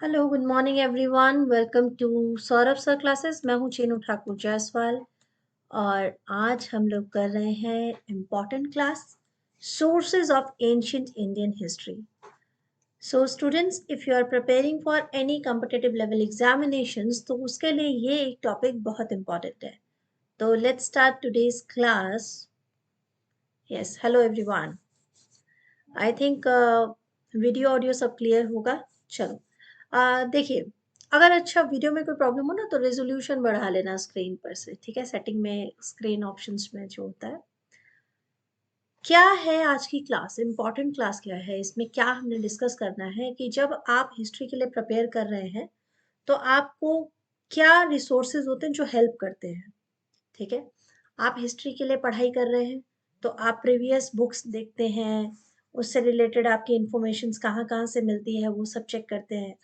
Hello good morning everyone, welcome to Saurabh sir classes. मैं हूँ चीनू ठाकुर जायसवाल और आज हम लोग कर रहे हैं important class sources of ancient Indian history. So students, if you are preparing for any competitive level examinations तो उसके लिए ये एक टॉपिक बहुत इम्पॉर्टेंट है। तो let's start today's class. Yes, hello everyone. I think video audio सब clear होगा। चलो, देखिए, अगर अच्छा वीडियो में कोई प्रॉब्लम हो ना तो रेजोल्यूशन बढ़ा लेना स्क्रीन पर से, ठीक है। सेटिंग में स्क्रीन ऑप्शंस में जो होता है। क्या है आज की क्लास, इम्पॉर्टेंट क्लास क्या है, इसमें क्या हमने डिस्कस करना है कि जब आप हिस्ट्री के लिए प्रिपेयर कर रहे हैं तो आपको क्या रिसोर्सेज होते हैं जो हेल्प करते हैं, ठीक है। आप हिस्ट्री के लिए पढ़ाई कर रहे हैं तो आप प्रीवियस बुक्स देखते हैं, उससे रिलेटेड आपकी इंफॉर्मेशन कहाँ कहाँ से मिलती है वो सब चेक करते हैं।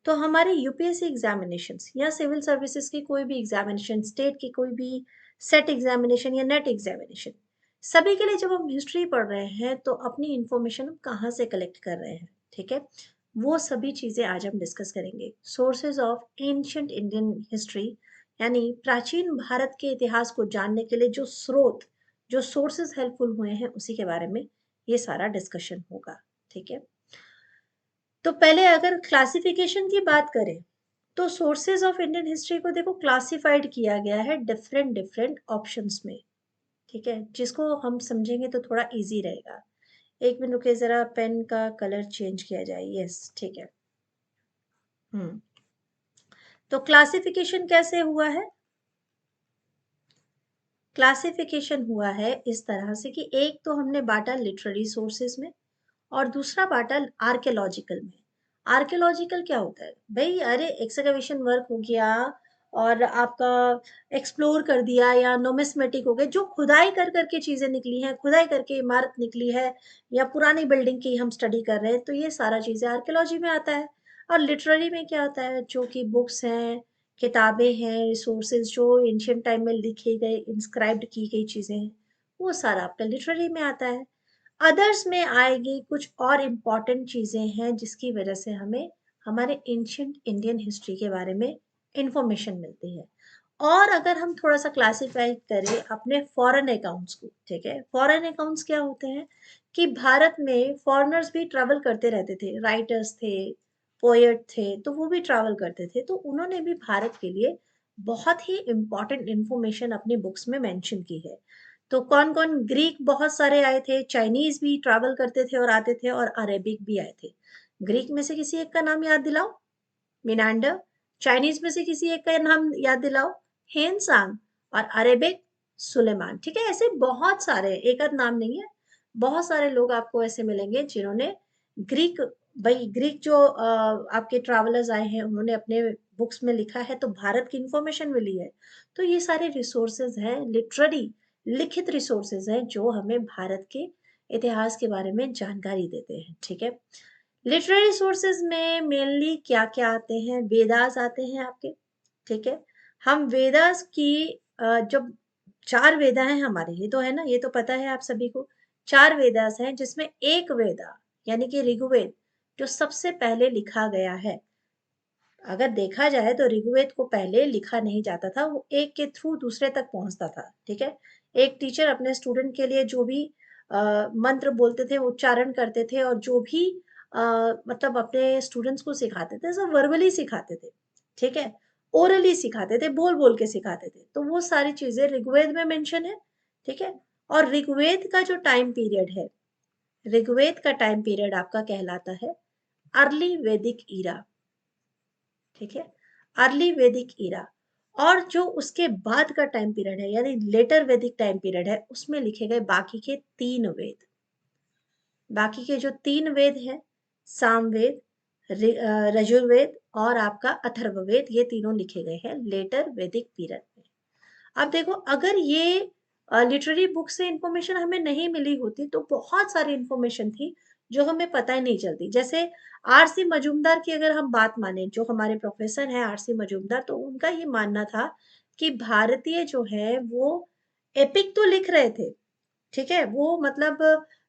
तो हमारे यूपीएससी एग्जामिनेशंस या सिविल सर्विसेज की कोई भी एग्जामिनेशन, स्टेट की कोई भी सेट एग्जामिनेशन या नेट एग्जामिनेशन, सभी के लिए जब हम हिस्ट्री पढ़ रहे हैं तो अपनी इंफॉर्मेशन हम कहाँ से कलेक्ट कर रहे हैं, ठीक है। वो सभी चीज़ें आज हम डिस्कस करेंगे। Sources of ancient Indian history, यानी प्राचीन भारत के इतिहास को जानने के लिए जो स्रोत, जो सोर्सेज हेल्पफुल हुए हैं उसी के बारे में ये सारा डिस्कशन होगा, ठीक है। तो पहले अगर क्लासिफिकेशन की बात करें तो सोर्सेज ऑफ इंडियन हिस्ट्री को देखो क्लासिफाइड किया गया है डिफरेंट डिफरेंट ऑप्शंस में, ठीक है, जिसको हम समझेंगे तो थोड़ा इजी रहेगा। एक मिनट रुके, जरा पेन का कलर चेंज किया जाए। यस, ठीक है। हम्म। तो क्लासिफिकेशन कैसे हुआ है? क्लासिफिकेशन हुआ है इस तरह से कि एक तो हमने बांटा लिटरेरी सोर्सेज में और दूसरा बांटा आर्कियोलॉजिकल में। आर्कियोलॉजिकल क्या होता है भाई? अरे एक्सकवेशन वर्क हो गया और आपका एक्सप्लोर कर दिया, या नोमिस्मेटिक हो गए, जो खुदाई कर करके चीजें निकली हैं, खुदाई करके इमारत निकली है या पुरानी बिल्डिंग की हम स्टडी कर रहे हैं, तो ये सारा चीजें आर्कियोलॉजी में आता है। और लिटरेरी में क्या होता है? जो कि बुक्स हैं, किताबें हैं, रिसोर्सेज जो एंशियंट टाइम में लिखे गए, इंस्क्राइब्ड की गई चीजें हैं, वो सारा आपका लिटरेरी में आता है। अदर्स में आएगी कुछ और इम्पॉर्टेंट चीजें हैं जिसकी वजह से हमें हमारे एंशियंट इंडियन हिस्ट्री के बारे में इंफॉर्मेशन मिलती है। और अगर हम थोड़ा सा क्लासिफाई करें अपने फॉरेन अकाउंट्स को, ठीक है, फॉरेन अकाउंट्स क्या होते हैं कि भारत में फॉरेनर्स भी ट्रैवल करते रहते थे, राइटर्स थे, पोएट थे, तो वो भी ट्रैवल करते थे, तो उन्होंने भी भारत के लिए बहुत ही इंपॉर्टेंट इंफॉर्मेशन अपनी बुक्स में मेंशन की है। तो कौन कौन? ग्रीक बहुत सारे आए थे, चाइनीज भी ट्रैवल करते थे और आते थे, और अरेबिक भी आए थे। ग्रीक में से किसी एक का नाम याद दिलाओ, मिनांडर। चाइनीज में से किसी एक का नाम याद दिलाओ, हेन सांग। और अरेबिक, सुलेमान। ठीक है, ऐसे बहुत सारे, एक आध नाम नहीं है, बहुत सारे लोग आपको ऐसे मिलेंगे जिन्होंने ग्रीक, भाई ग्रीक जो आपके ट्रैवलर्स आए हैं उन्होंने अपने बुक्स में लिखा है तो भारत की इंफॉर्मेशन मिली है। तो ये सारे रिसोर्सेज हैं, लिटरेरी लिखित रिसोर्सेज हैं जो हमें भारत के इतिहास के बारे में जानकारी देते हैं, ठीक है। लिटरेरी सोर्सेज में मेनली क्या क्या आते हैं? वेदास आते हैं आपके, ठीक है। हम वेदास की जब चार वेदा हैं हमारे, ये तो है ना, ये तो पता है आप सभी को। चार वेदास हैं जिसमें एक वेदा यानी कि ऋग्वेद जो सबसे पहले लिखा गया है। अगर देखा जाए तो ऋग्वेद को पहले लिखा नहीं जाता था, वो एक के थ्रू दूसरे तक पहुंचता था, ठीक है। एक टीचर अपने स्टूडेंट के लिए जो भी मंत्र बोलते थे, उच्चारण करते थे, और जो भी मतलब अपने स्टूडेंट्स को सिखाते थे सब वर्बली सिखाते थे, ठीक है, ओरली सिखाते थे, बोल बोल के सिखाते थे। तो वो सारी चीजें ऋग्वेद में मेंशन है, ठीक है। और ऋग्वेद का जो टाइम पीरियड है, ऋग्वेद का टाइम पीरियड आपका कहलाता है अर्ली वैदिक ईरा, ठीक है, अर्ली वैदिक ईरा। और जो उसके बाद का टाइम पीरियड है यानी लेटर वैदिक टाइम पीरियड है, उसमें लिखे गए बाकी के तीन वेद। बाकी के जो तीन वेद हैं, सामवेद, रजुर्वेद और आपका अथर्ववेद, ये तीनों लिखे गए हैं लेटर वैदिक पीरियड में। अब देखो, अगर ये लिटरेरी बुक से इंफॉर्मेशन हमें नहीं मिली होती तो बहुत सारी इंफॉर्मेशन थी जो हमें पता ही नहीं चलती। जैसे आरसी मजूमदार की अगर हम बात माने, जो हमारे प्रोफेसर हैं आरसी मजूमदार, तो उनका ये मानना था कि भारतीय जो है वो एपिक तो लिख रहे थे, ठीक है, वो मतलब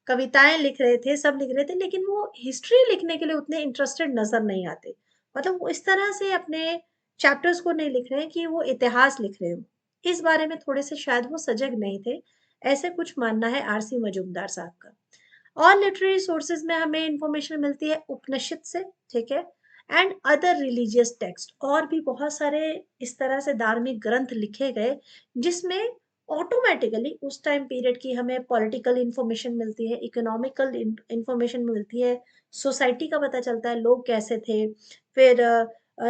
कविताएं लिख रहे थे, सब लिख रहे थे, लेकिन वो हिस्ट्री लिखने के लिए उतने इंटरेस्टेड नजर नहीं आते। मतलब वो इस तरह से अपने चैप्टर्स को नहीं लिख रहे हैं कि वो इतिहास लिख रहे हो। इस बारे में थोड़े से शायद वो सजग नहीं थे, ऐसे कुछ मानना है आरसी मजूमदार साहब का। और लिटरेरी सोर्सेज में हमें इंफॉर्मेशन मिलती है उपनिषद से, ठीक है, एंड अदर रिलीजियस टेक्स्ट। और भी बहुत सारे इस तरह से धार्मिक ग्रंथ लिखे गए जिसमें ऑटोमेटिकली उस टाइम पीरियड की हमें पॉलिटिकल इंफॉर्मेशन मिलती है, इकोनॉमिकल इंफॉर्मेशन मिलती है, सोसाइटी का पता चलता है लोग कैसे थे। फिर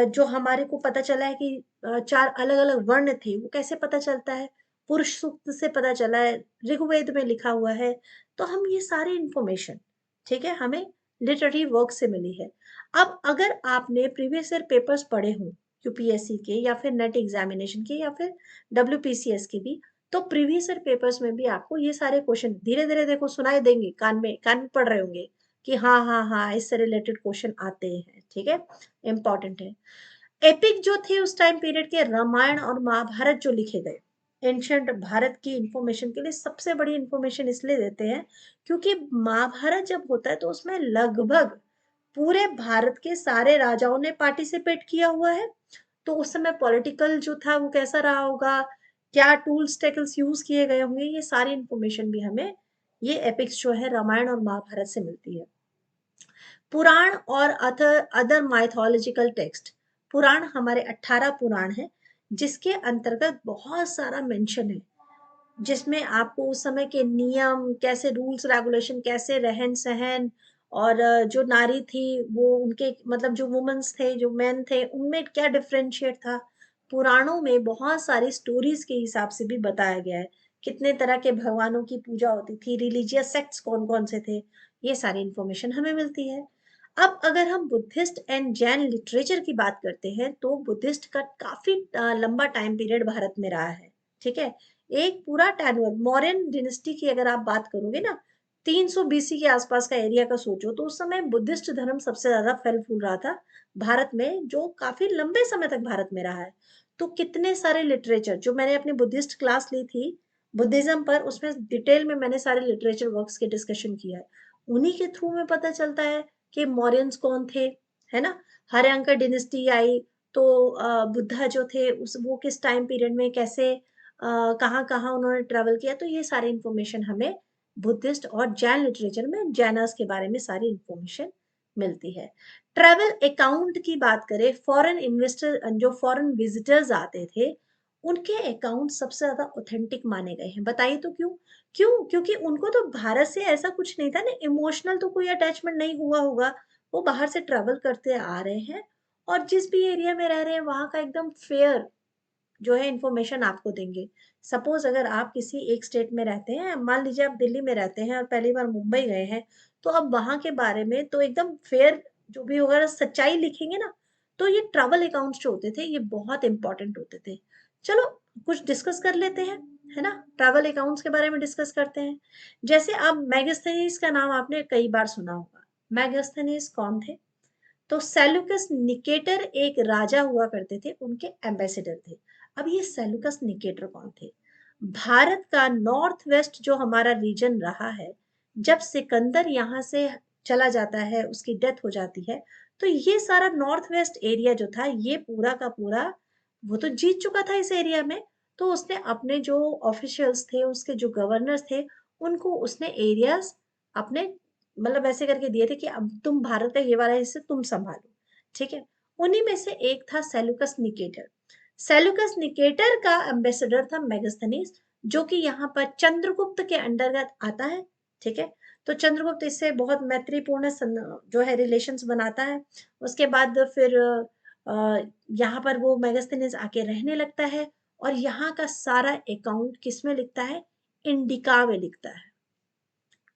जो हमारे को पता चला है कि चार अलग अलग वर्ण थे, वो कैसे पता चलता है, पुरुष सूक्त से पता चला है, ऋग्वेद में लिखा हुआ है। तो हम ये सारी इंफॉर्मेशन, ठीक है, हमें लिटरेरी वर्क से मिली है। अब अगर आपने प्रीवियस ईयर पेपर्स पढ़े हों यूपीएससी के या फिर नेट एग्जामिनेशन के या फिर डब्ल्यूपीसीएस के भी, तो प्रीवियस ईयर पेपर्स में भी आपको ये सारे क्वेश्चन धीरे धीरे देखो सुनाई देंगे, कान में पढ़ रहे होंगे कि हाँ हाँ हाँ इससे रिलेटेड क्वेश्चन आते हैं, ठीक है, इंपॉर्टेंट है। एपिक जो थे उस टाइम पीरियड के, रामायण और महाभारत जो लिखे गए, एंशंट भारत की इंफॉर्मेशन के लिए सबसे बड़ी इंफॉर्मेशन इसलिए देते हैं क्योंकि महाभारत जब होता है तो उसमें लगभग पूरे भारत के सारे राजाओं ने पार्टिसिपेट किया हुआ है। तो उस समय पॉलिटिकल जो था वो कैसा रहा होगा, क्या टूल्स टेकल्स यूज किए गए होंगे, ये सारी इंफॉर्मेशन भी हमें ये एपिक्स जो है रामायण और महाभारत से मिलती है। पुराण और अदर अदर माइथोलॉजिकल टेक्स्ट, पुराण हमारे 18 पुराण है जिसके अंतर्गत बहुत सारा मेंशन है, जिसमें आपको उस समय के नियम कैसे, रूल्स रेगुलेशन कैसे, रहन सहन, और जो नारी थी वो उनके मतलब जो वुमेन्स थे जो मेन थे उनमें क्या डिफरेंशिएट था, पुराणों में बहुत सारी स्टोरीज के हिसाब से भी बताया गया है, कितने तरह के भगवानों की पूजा होती थी, रिलीजियस सेक्ट्स कौन कौन से थे, ये सारी इंफॉर्मेशन हमें मिलती है। अब अगर हम बुद्धिस्ट एंड जैन लिटरेचर की बात करते हैं तो बुद्धिस्ट का काफी लंबा टाइम पीरियड भारत में रहा है, ठीक है, एक पूरा टैनुअर। मौर्यन डिनेस्टी की अगर आप बात करोगे ना, 300 बीसी के आसपास का एरिया का सोचो, तो उस समय बुद्धिस्ट धर्म सबसे ज्यादा फल फूल रहा था भारत में, जो काफी लंबे समय तक भारत में रहा है। तो कितने सारे लिटरेचर जो मैंने अपनी बुद्धिस्ट क्लास ली थी बुद्धिज्म पर, उसमें डिटेल में मैंने सारे लिटरेचर वर्क्स के डिस्कशन किया है, उन्हीं के थ्रू में पता चलता है कि मौर्यंस कौन थे, है ना, हर्यंका डिनेस्टी आई, तो बुद्धा जो थे उस वो किस टाइम पीरियड में कैसे कहाँ कहाँ उन्होंने ट्रेवल किया, तो ये सारी इंफॉर्मेशन हमें बुद्धिस्ट और जैन लिटरेचर में जैनस के बारे में सारी इंफॉर्मेशन मिलती है। ट्रैवल अकाउंट की बात करें, फॉरेन इन्वेस्टर जो फॉरेन विजिटर्स आते थे उनके अकाउंट सबसे ज्यादा ऑथेंटिक माने गए हैं। बताइए तो क्यों? क्यों? क्योंकि उनको तो भारत से ऐसा कुछ नहीं था ना, इमोशनल तो कोई अटैचमेंट नहीं हुआ होगा, वो बाहर से ट्रेवल करते आ रहे हैं और जिस भी एरिया में रह रहे हैं वहां का एकदम फेयर जो है इंफॉर्मेशन आपको देंगे। सपोज अगर आप किसी एक स्टेट में रहते हैं, मान लीजिए आप दिल्ली में रहते हैं और पहली बार मुंबई गए हैं, तो अब वहां के बारे में तो एकदम फेयर जो भी होगा सच्चाई लिखेंगे ना। तो ये ट्रैवल अकाउंट्स जो होते थे ये बहुत इंपॉर्टेंट होते थे। चलो कुछ डिस्कस कर लेते हैं, है ना, ट्रैवल अकाउंट्स के बारे में डिस्कस करते हैं। जैसे अब मैगस्थनीज का नाम आपने कई बार सुना होगा। मैगस्थनीज कौन थे? तो सेल्यूकस निकेटर एक राजा हुआ करते थे, उनके एम्बेसडर थे। अब ये सेल्यूकस निकेटर कौन थे? भारत का नॉर्थ वेस्ट जो हमारा रीजन रहा है, जब सिकंदर यहाँ से चला जाता है, उसकी डेथ हो जाती है, तो ये सारा नॉर्थ वेस्ट एरिया जो था ये पूरा का पूरा वो तो जीत चुका था इस एरिया में। तो उसने अपने जो ऑफिशियल्स थे, उसके जो गवर्नर्स थे, उनको उसने एरियाज अपने मतलब ऐसे करके दिए थे कि अब तुम भारत का ये वाला हिस्सा तुम संभालो, ठीक है। उन्हीं में से एक था सेल्यूकस निकेटर। सेल्यूकस निकेटर का एम्बेसडर था मेगास्थनीज, जो कि यहाँ पर चंद्रगुप्त के अंतर्गत आता है, ठीक है। तो चंद्रगुप्त इससे बहुत मैत्रीपूर्ण जो है रिलेशंस बनाता है। उसके बाद फिर यहाँ पर वो मेगास्थनीज आके रहने लगता है और यहाँ का सारा अकाउंट किसमें लिखता है? इंडिका में लिखता है।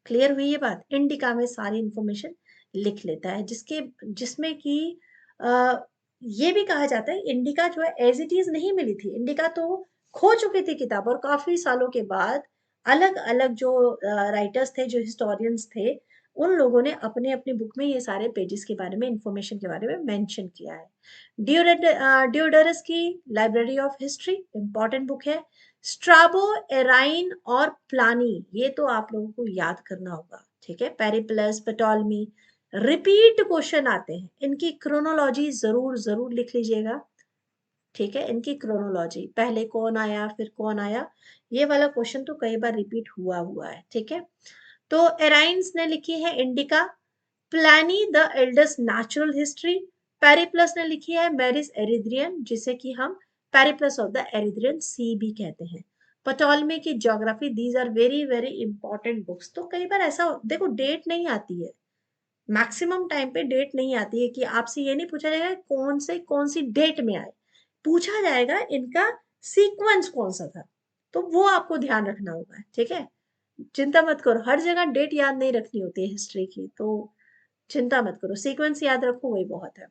क्लियर हुई ये बात? इंडिका में सारी इंफॉर्मेशन लिख लेता है, जिसके जिसमें कि आ, ये भी कहा जाता है इंडिका जो है एज इट इज नहीं मिली थी, इंडिका तो खो चुकी थी किताब, और काफी सालों के बाद अलग अलग जो राइटर्स थे, जो हिस्टोरियंस थे, उन लोगों ने अपने अपनी बुक में ये सारे पेजेस के बारे में, इंफॉर्मेशन के बारे में मेंशन किया है। डियोडरस की library of history important book है। स्ट्राबो, एराइन और प्लानी, ये तो आप लोगों को याद करना होगा, ठीक है, पेरिप्लस, पटोलमी, रिपीट क्वेश्चन आते हैं, इनकी क्रोनोलॉजी जरूर जरूर लिख लीजिएगा। ठीक है, इनकी क्रोनोलॉजी, पहले कौन आया फिर कौन आया, ये वाला क्वेश्चन तो कई बार रिपीट हुआ हुआ है। ठीक है, तो एराइंस ने लिखी है Indica, Pliny the eldest natural history, Periplus ने लिखी है मैरिस एरिद्रियन, जिसे कि हम Periplus of the Erythraean sea भी कहते हैं, पटोलमी की geography. These are very very important books. तो कई बार ऐसा देखो डेट नहीं आती है, मैक्सिमम टाइम पे डेट नहीं आती है कि आपसे ये नहीं पूछा जाएगा कौन से कौन सी डेट में आए, पूछा जाएगा इनका सीक्वेंस कौन सा था, तो वो आपको ध्यान रखना होगा। ठीक है, चिंता मत करो, हर जगह डेट याद नहीं रखनी होती है हिस्ट्री की, तो चिंता मत करो, सीक्वेंस याद रखो वही बहुत है।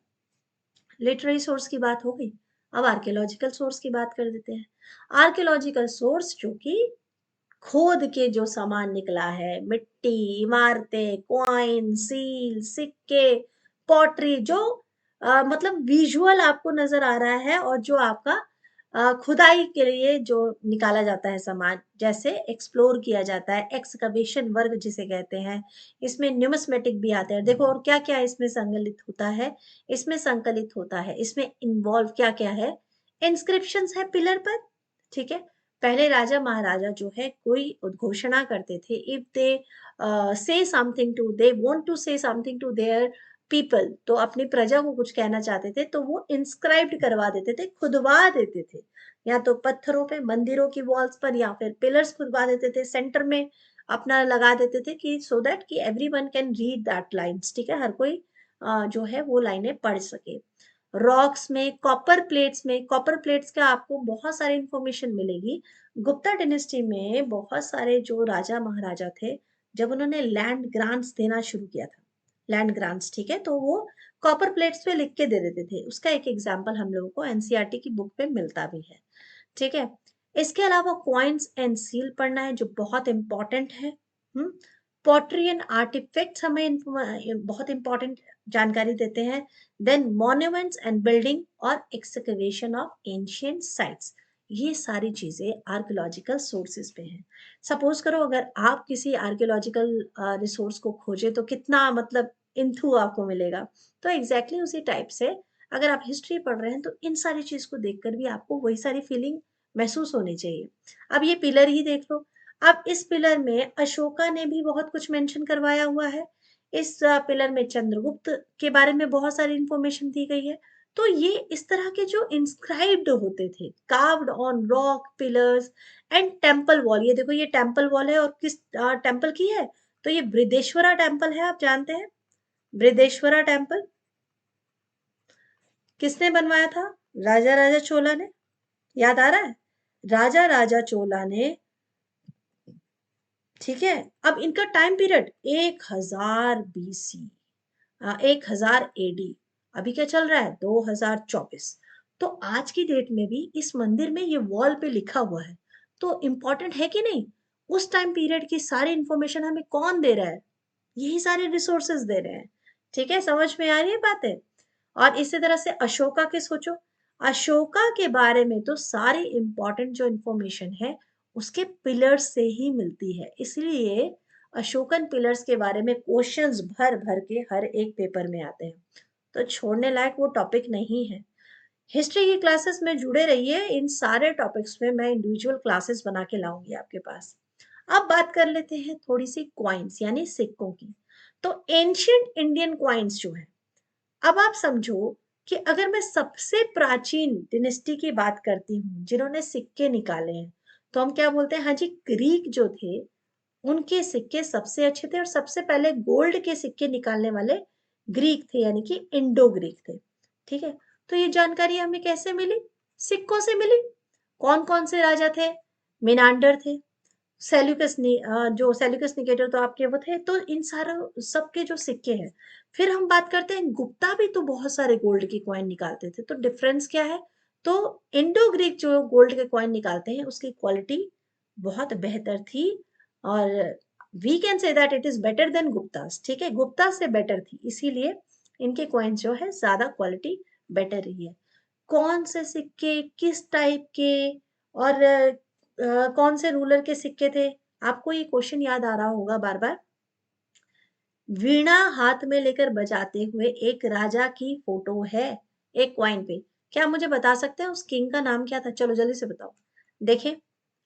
लिटरेरी सोर्स की बात हो गई, अब आर्कियोलॉजिकल सोर्स की बात कर देते हैं। आर्कियोलॉजिकल सोर्स जो कि खोद के जो सामान निकला है, मिट्टी, इमारतें, कॉइन, सील, सिक्के, पॉटरी, जो मतलब विजुअल आपको नजर आ रहा है, और जो आपका खुदाई के लिए जो निकाला जाता है सामान, जैसे एक्सप्लोर किया जाता है, एक्सकवेशन वर्क जिसे कहते हैं, इसमें न्यूमिस्मेटिक भी आते हैं। देखो और क्या क्या इसमें संकलित होता है, इसमें संकलित होता है, इसमें इन्वॉल्व क्या क्या है, इंस्क्रिप्शंस है पिलर पर। ठीक है, पहले राजा महाराजा जो है कोई उद्घोषणा करते थे, if they say something to, they want to say something to their people, तो अपनी प्रजा को कुछ कहना चाहते थे तो वो इंस्क्राइब्ड करवा देते थे, खुदवा देते थे, या तो पत्थरों पे मंदिरों की वॉल्स पर, या फिर पिलर्स खुदवा देते थे, सेंटर में अपना लगा देते थे कि सो दैट कि everyone can read that lines. ठीक है, हर कोई जो है वो लाइनें पढ़ सके। रॉक्स में, कॉपर प्लेट्स में, कॉपर प्लेट्स का आपको बहुत सारी इंफॉर्मेशन मिलेगी। गुप्ता डिनेस्टी में बहुत सारे जो राजा महाराजा थे, जब उन्होंने लैंड ग्रांट्स देना शुरू किया था, लैंड ग्रांट्स, ठीक है, तो वो कॉपर प्लेट्स पे लिख के दे देते थे। उसका एक एग्जाम्पल हम लोगों को एनसीईआरटी की बुक पे मिलता भी है। ठीक है, इसके अलावा कॉइन्स एंड सील पढ़ना है जो बहुत इंपॉर्टेंट है। पॉटरी एंड आर्टिफैक्ट्स हमें बहुत इंपॉर्टेंट जानकारी देते हैं। देन मॉन्यूमेंट्स एंड बिल्डिंग और एक्सकवेशन ऑफ एंशियंट साइट्स, ये सारी चीजें आर्कियोलॉजिकल सोर्सेज पे हैं। सपोज करो अगर आप किसी आर्कियोलॉजिकल रिसोर्स को खोजे तो कितना मतलब इंथू आपको मिलेगा, तो एग्जैक्टली उसी टाइप से अगर आप हिस्ट्री पढ़ रहे हैं तो इन सारी चीज को देखकर भी आपको वही सारी फीलिंग महसूस होनी चाहिए। अब ये पिलर ही देख लो, अब इस पिलर में अशोका ने भी बहुत कुछ मेंशन करवाया हुआ है, इस पिलर में चंद्रगुप्त के बारे में बहुत सारी इंफॉर्मेशन दी गई है। तो ये इस तरह के जो इंस्क्राइब्ड होते थे, carved on rock pillars and temple wall, ये देखो ये टेम्पल वॉल है, और किस टेम्पल की है, तो ये बृहदेश्वरा टेम्पल है, आप जानते हैं बृहदेश्वरा टेम्पल किसने बनवाया था, राजा राजा चोला ने, याद आ रहा है, राजा राजा चोला ने। ठीक है, अब इनका टाइम पीरियड 1000 BC, 1000 AD, अभी क्या चल रहा है 2024, तो आज की डेट में भी इस मंदिर में ये वॉल पे लिखा हुआ है, तो इम्पोर्टेंट है कि नहीं। उस टाइम पीरियड की सारी इंफॉर्मेशन हमें कौन दे रहा है, यही सारे रिसोर्सेज दे रहे हैं। ठीक है, समझ में आ रही है बातें। और इसी तरह से अशोका के सोचो, अशोका के बारे में तो सारी इंपॉर्टेंट जो इंफॉर्मेशन है उसके पिलर्स से ही मिलती है, इसलिए अशोकन पिलर्स के बारे में क्वेश्चंस भर भर के हर एक पेपर में आते हैं, तो छोड़ने लायक वो टॉपिक नहीं है। हिस्ट्री की क्लासेस में जुड़े रहिए, इन सारे टॉपिक्स में मैं इंडिविजुअल क्लासेस बना के लाऊंगी आपके पास। अब बात कर लेते हैं थोड़ी सी क्वाइंस यानी सिक्कों की। तो एंशियंट इंडियन क्वाइंस जो है, अब आप समझो कि अगर मैं सबसे प्राचीन डिनेस्टी की बात करती हूँ जिन्होंने सिक्के निकाले हैं, तो हम क्या बोलते हैं, हाँ जी, ग्रीक जो थे उनके सिक्के सबसे अच्छे थे, और सबसे पहले गोल्ड के सिक्के निकालने वाले ग्रीक थे, यानी कि इंडो ग्रीक थे। ठीक है, तो ये जानकारी हमें कैसे मिली, सिक्कों से मिली। कौन कौन से राजा थे, मिनांडर थे, जो सेल्यूकस निकेटर तो आपके वो थे, तो इन सारे सबके जो सिक्के हैं। फिर हम बात करते हैं, गुप्ता भी तो बहुत सारे गोल्ड की कॉइन निकालते थे, तो डिफरेंस क्या है, तो इंडो ग्रीक जो गोल्ड के कॉइन निकालते हैं उसकी क्वालिटी बहुत बेहतर थी, और we can say that it is better than Guptas. ठीक है, गुप्ता से बेटर थी, इसीलिए इनके कॉइन्स जो है ज्यादा क्वालिटी बेटर रही है। कौन से सिक्के किस टाइप के, और कौन से रूलर के सिक्के थे, आपको ये क्वेश्चन याद आ रहा होगा बार बार। वीणा हाथ में लेकर बजाते हुए एक राजा की फोटो है एक क्वाइन पे। क्या मुझे बता सकते हैं उस किंग का नाम क्या था? चलो जल्दी से बताओ। देखें,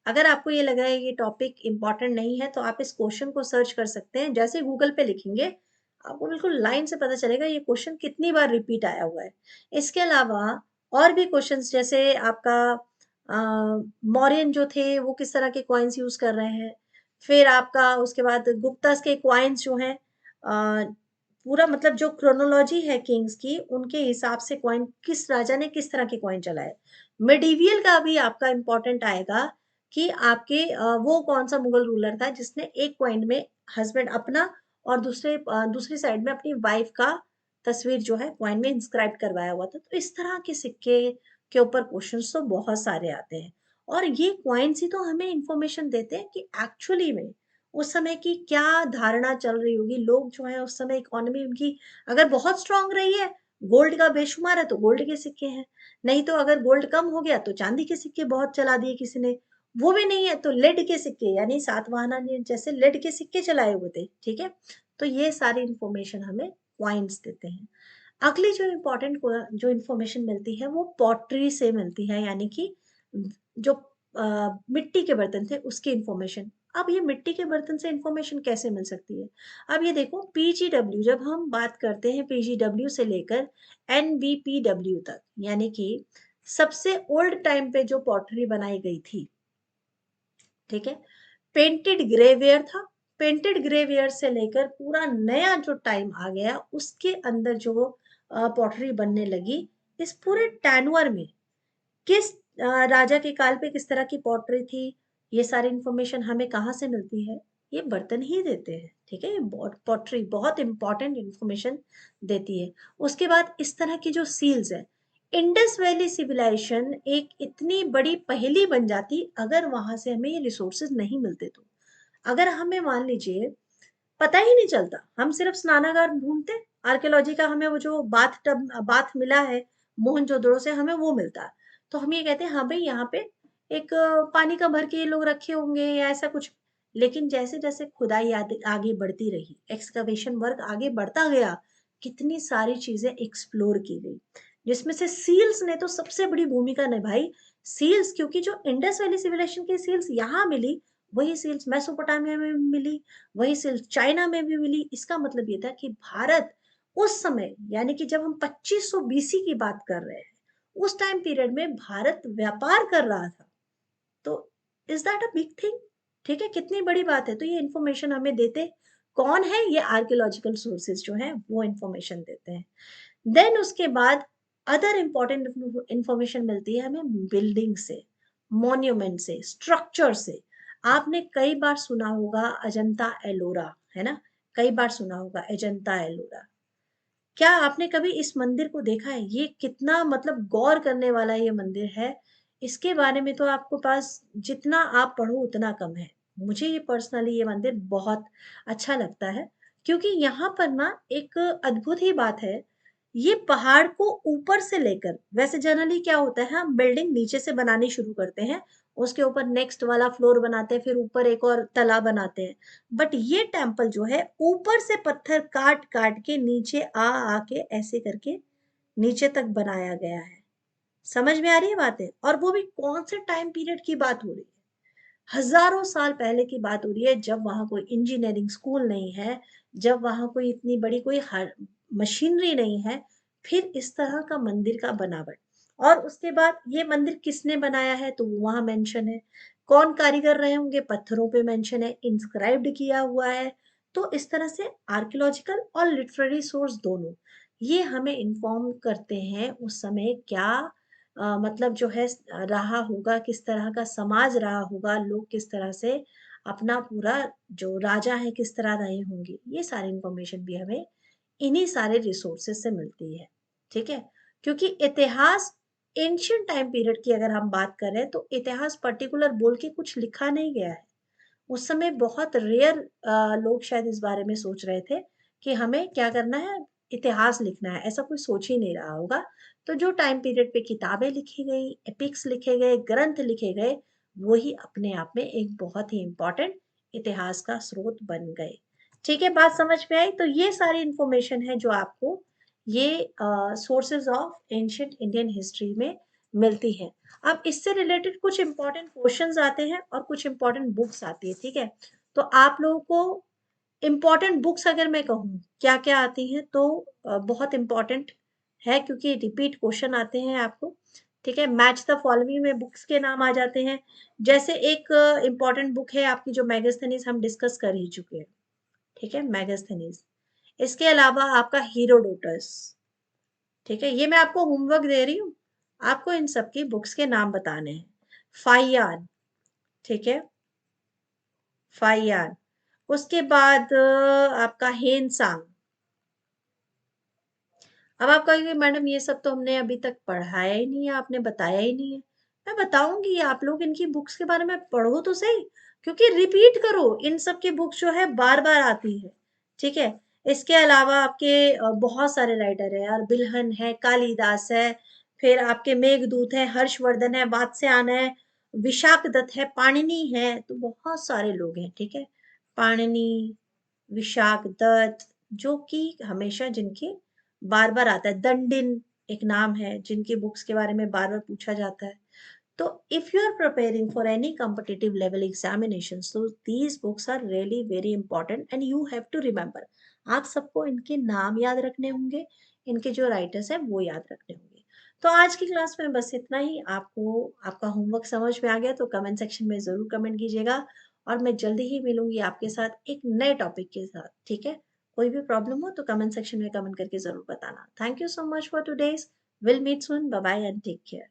अगर आपको ये लग रहा है ये टॉपिक इंपॉर्टेंट नहीं है तो आप इस क्वेश्चन को सर्च कर सकते हैं। जैसे गूगल पे लिखेंगे आपको बिल्कुल लाइन से पता चलेगा ये क्वेश्चन कितनी बार रिपीट आया हुआ है। इसके अलावा और भी क्वेश्चंस जैसे आपका मौर्यन जो थे वो किस तरह के कॉइन्स यूज कर रहे हैं, फिर आपका उसके बाद गुप्तास के कॉइन्स जो हैं, पूरा मतलब जो क्रोनोलॉजी है किंग्स की उनके हिसाब से कॉइन किस राजा ने किस तरह के कॉइन चलाए। मिडीवियल का भी आपका इंपॉर्टेंट आएगा कि आपके वो कौन सा मुगल रूलर था जिसने एक कॉइन में हस्बैंड अपना और दूसरी साइड में अपनी वाइफ का तस्वीर जो है कॉइन में इंस्क्राइब करवाया हुआ था। तो इस तरह के सिक्के के ऊपर क्वेश्चंस तो बहुत सारे आते हैं और ये कॉइन्स ही तो हमें इंफॉर्मेशन देते हैं कि एक्चुअली में उस समय की क्या धारणा चल रही होगी। लोग जो है उस समय इकोनॉमी उनकी अगर बहुत स्ट्रांग रही है, गोल्ड का बेशुमार है तो गोल्ड के सिक्के हैं, नहीं तो अगर गोल्ड कम हो गया तो चांदी के सिक्के बहुत चला दिए किसी ने, वो भी नहीं है तो लेड के सिक्के यानी सातवाहना ने जैसे लेड के सिक्के चलाए हुए थे। ठीक है, तो ये सारी इंफॉर्मेशन हमें क्वाइंस देते हैं। अगली जो इम्पोर्टेंट जो इन्फॉर्मेशन मिलती है वो पॉटरी से मिलती है, यानी कि जो मिट्टी के बर्तन थे उसकी इन्फॉर्मेशन। अब ये मिट्टी के बर्तन से इन्फॉर्मेशन कैसे मिल सकती है? अब ये देखो पीजीडब्ल्यू, जब हम बात करते हैं पीजीडब्ल्यू से लेकर एनबीपीडब्ल्यू तक, यानी कि सबसे ओल्ड टाइम पे जो पॉटरी बनाई गई थी, ठीक है, पेंटेड ग्रेवेयर था। पेंटेड ग्रेवेयर से लेकर पूरा नया जो टाइम आ गया उसके अंदर जो पॉटरी बनने लगी, इस पूरे टैनुअर में किस राजा के काल पे किस तरह की पॉटरी थी, ये सारी इंफॉर्मेशन हमें कहाँ से मिलती है? ये बर्तन ही देते हैं। ठीक है, ये पॉटरी बहुत इंपॉर्टेंट इंफॉर्मेशन देती है। उसके बाद इस तरह की जो सील्स है, इंडस वैली सिविलाइजेशन एक इतनी बड़ी पहेली बन जाती अगर वहां से हमें ये रिसोर्सेज नहीं मिलते तो। अगर हमें मान लीजिए पता ही नहीं चलता, हम सिर्फ स्नानागार ढूंढते, आर्कियोलॉजी का हमें वो जो बाथ मिला है मोहनजोदड़ो से हमें वो मिलता है, तो हम ये कहते हैं हाँ भाई यहाँ पे एक पानी का भर के ये लोग रखे होंगे या ऐसा कुछ। लेकिन जैसे जैसे खुदाई आगे बढ़ती रही, एक्सकवेशन वर्क आगे बढ़ता गया, कितनी सारी चीजें एक्सप्लोर की गई, जिसमें से सील्स ने तो सबसे बड़ी भूमिका निभाई। सील्स क्योंकि जो इंडस वैली सिविलाइजेशन की सील्स यहाँ मिली, वही सील्स मेसोपोटामिया में भी मिली, वही सिर्फ चाइना में भी मिली। इसका मतलब ये था कि भारत उस समय यानी कि जब हम 2500 बीसी की बात कर रहे हैं, उस टाइम पीरियड में भारत व्यापार कर रहा था। तो is that a big thing? ठीक है, कितनी बड़ी बात है। तो ये इंफॉर्मेशन हमें देते कौन है? ये आर्कियोलॉजिकल सोर्सेज जो है वो इंफॉर्मेशन देते हैं। देन उसके बाद अदर इंपॉर्टेंट इंफॉर्मेशन मिलती है हमें बिल्डिंग से, मॉन्यूमेंट से, स्ट्रक्चर से। आपने कई बार सुना होगा अजंता एलोरा, है ना? कई बार सुना होगा अजंता एलोरा। क्या आपने कभी इस मंदिर को देखा है? ये कितना मतलब गौर करने वाला ये मंदिर है। इसके बारे में तो आपको पास जितना आप पढ़ो उतना कम है। मुझे ये पर्सनली ये मंदिर बहुत अच्छा लगता है क्योंकि यहाँ पर ना एक अद्भुत ही बात है। ये पहाड़ को ऊपर से लेकर, वैसे जनरली क्या होता है हम बिल्डिंग नीचे से बनानी शुरू करते हैं, उसके ऊपर नेक्स्ट वाला फ्लोर बनाते हैं, फिर ऊपर एक और तला बनाते हैं। बट ये टेम्पल जो है ऊपर से पत्थर काट काट के नीचे आ आके ऐसे करके नीचे तक बनाया गया है। समझ में आ रही है बातें? और वो भी कौन से टाइम पीरियड की बात हो रही है? हजारों साल पहले की बात हो रही है, जब वहां कोई इंजीनियरिंग स्कूल नहीं है, जब वहां कोई इतनी बड़ी कोई मशीनरी नहीं है, फिर इस तरह का मंदिर का बनावट। और उसके बाद ये मंदिर किसने बनाया है तो वहां मेंशन है, कौन कारीगर रहे होंगे पत्थरों पे मेंशन है, इंस्क्राइब्ड किया हुआ है। तो इस तरह से आर्कियोलॉजिकल और लिटरेरी सोर्स दोनों ये हमें इन्फॉर्म करते हैं उस समय क्या मतलब जो है रहा होगा, किस तरह का समाज रहा होगा, लोग किस तरह से अपना पूरा जो राजा है किस तरह रहे होंगे। ये सारी इंफॉर्मेशन भी हमें इन्हीं सारे रिसोर्सेज से मिलती है। ठीक है, क्योंकि इतिहास एंशियंट टाइम पीरियड की अगर हम बात करें तो इतिहास पर्टिकुलर बोल के कुछ लिखा नहीं गया है। उस समय बहुत रेयर लोग शायद इस बारे में सोच रहे थे कि हमें क्या करना है, इतिहास लिखना है, ऐसा कोई सोच ही नहीं रहा होगा। तो जो टाइम पीरियड पे किताबें लिखी गई, एपिक्स लिखे गए, ग्रंथ लिखे गए, वही अपने आप में एक बहुत ही इम्पोर्टेंट इतिहास का स्रोत बन गए। ठीक है, बात समझ में आई? तो ये सारी इंफॉर्मेशन है जो आपको ये sources of ancient Indian history में मिलती है। अब इससे रिलेटेड कुछ इंपॉर्टेंट क्वेश्चंस आते हैं और कुछ इंपॉर्टेंट बुक्स आती है, ठीक है? तो आप लोगों को इम्पॉर्टेंट बुक्स अगर मैं कहूँ क्या क्या आती हैं, तो बहुत इम्पॉर्टेंट है क्योंकि रिपीट क्वेश्चन आते हैं आपको, ठीक है? मैच द फॉलोइंग में बुक्स के नाम आ जाते हैं। जैसे एक इम्पॉर्टेंट बुक है आपकी जो मैगस्थनीज, हम डिस्कस कर ही चुके हैं, ठीक है, मैगस्थनीज। इसके अलावा आपका हीरोडोटस, ठीक है, ये मैं आपको होमवर्क दे रही हूँ, आपको इन सब की बुक्स के नाम बताने हैं। फाइयान, ठीक है, फाइयान। उसके बाद आपका हेनसांग। अब आप कहेंगे मैडम ये सब तो हमने अभी तक पढ़ाया ही नहीं है, आपने बताया ही नहीं है। मैं बताऊंगी, आप लोग इनकी बुक्स के बारे में पढ़ो तो सही, क्योंकि रिपीट करो, इन सब की बुक्स जो है बार बार आती है, ठीक है? इसके अलावा आपके बहुत सारे राइटर है यार, बिल्हन है, कालिदास है, फिर आपके मेघदूत है, हर्षवर्धन है, वात्स्यायन है, विशाख दत्त है, पाणिनि है, तो बहुत सारे लोग हैं, ठीक है? पाणिनि, विशाख दत्त, जो कि हमेशा जिनकी बार बार आता है, दंडिन एक नाम है जिनकी बुक्स के बारे में बार बार पूछा जाता है। तो if you are preparing for any competitive level examination, so these books are really very important and you have to remember। आप सबको इनके नाम याद रखने होंगे, इनके जो राइटर्स हैं वो याद रखने होंगे। तो आज की क्लास में बस इतना ही। आपको आपका होमवर्क समझ में आ गया तो कमेंट सेक्शन में जरूर कमेंट कीजिएगा, और मैं जल्दी ही मिलूंगी आपके साथ एक नए टॉपिक के साथ, ठीक है? कोई भी प्रॉब्लम हो तो कमेंट सेक्शन में कमेंट करके जरूर बताना। Thank you so much for today's. Will meet soon, bye bye and take care.